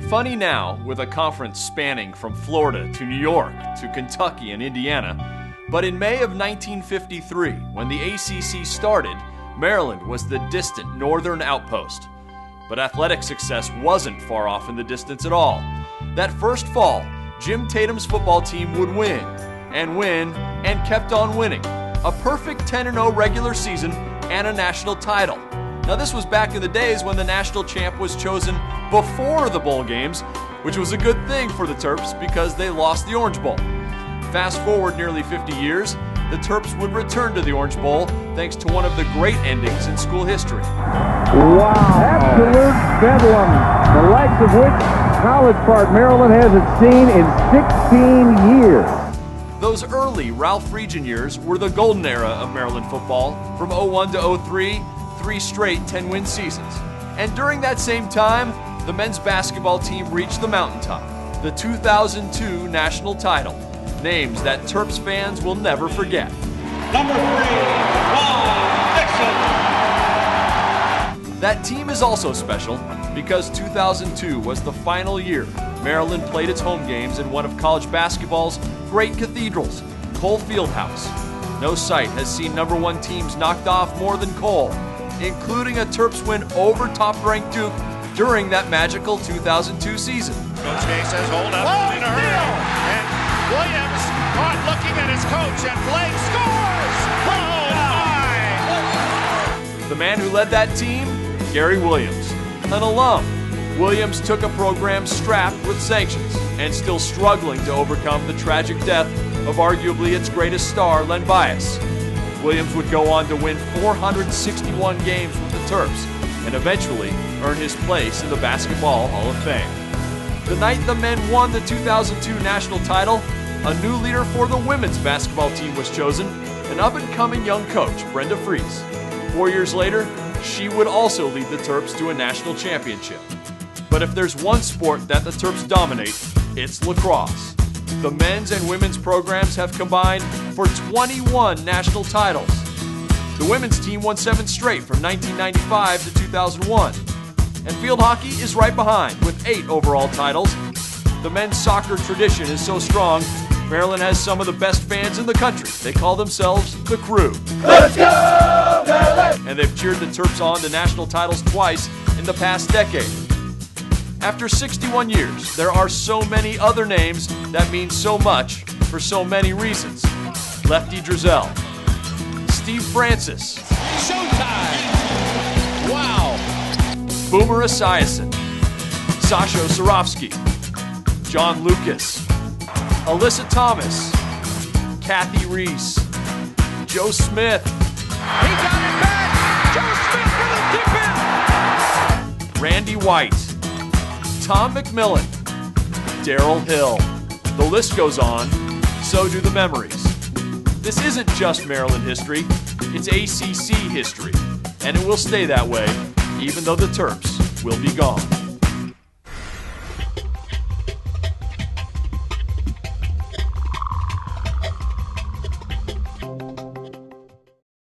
Funny now, with a conference spanning from Florida to New York to Kentucky and Indiana, but in May of 1953, when the ACC started, Maryland was the distant northern outpost. But athletic success wasn't far off in the distance at all. That first fall, Jim Tatum's football team would win, and kept on winning. A perfect 10-0 regular season and a national title. Now this was back in the days when the national champ was chosen before the bowl games, which was a good thing for the Terps because they lost the Orange Bowl. Fast forward nearly 50 years, the Terps would return to the Orange Bowl thanks to one of the great endings in school history. Wow, absolute bedlam, the likes of which College Park, Maryland hasn't seen in 16 years. Those early Ralph Regent years were the golden era of Maryland football, from 01 to 03, 3 straight 10-win seasons. And during that same time, the men's basketball team reached the mountaintop, the 2002 national title, names that Terps fans will never forget. Number 3, Ron Dixon. That team is also special because 2002 was the final year Maryland played its home games in one of college basketball's great cathedrals, Cole Fieldhouse. No site has seen number 1 teams knocked off more than Cole, including a Terps win over top-ranked Duke during that magical 2002 season. Coach Day says hold up in a hurry. And Williams caught looking at his coach, and Blake scores! Oh my! The man who led that team, Gary Williams, an alum. Williams took a program strapped with sanctions and still struggling to overcome the tragic death of arguably its greatest star, Len Bias. Williams would go on to win 461 games with the Terps and eventually earn his place in the Basketball Hall of Fame. The night the men won the 2002 national title, a new leader for the women's basketball team was chosen, an up-and-coming young coach, Brenda Fries. 4 years later, she would also lead the Terps to a national championship. But if there's one sport that the Terps dominate, it's lacrosse. The men's and women's programs have combined for 21 national titles. The women's team won 7 straight from 1995 to 2001. And field hockey is right behind with 8 overall titles. The men's soccer tradition is so strong, Maryland has some of the best fans in the country. They call themselves the Crew. Let's go, Maryland! And they've cheered the Terps on to national titles twice in the past decade. After 61 years, there are so many other names that mean so much for so many reasons. Lefty Drizel, Steve Francis, Showtime! Wow! Boomer Esiason, Sasho Surofsky, John Lucas, Alyssa Thomas, Kathy Reese, Joe Smith. He got it back! Joe Smith with a tip in! Randy White, Tom McMillan, Darrell Hill. The list goes on, so do the memories. This isn't just Maryland history, it's ACC history, and it will stay that way, even though the Terps will be gone.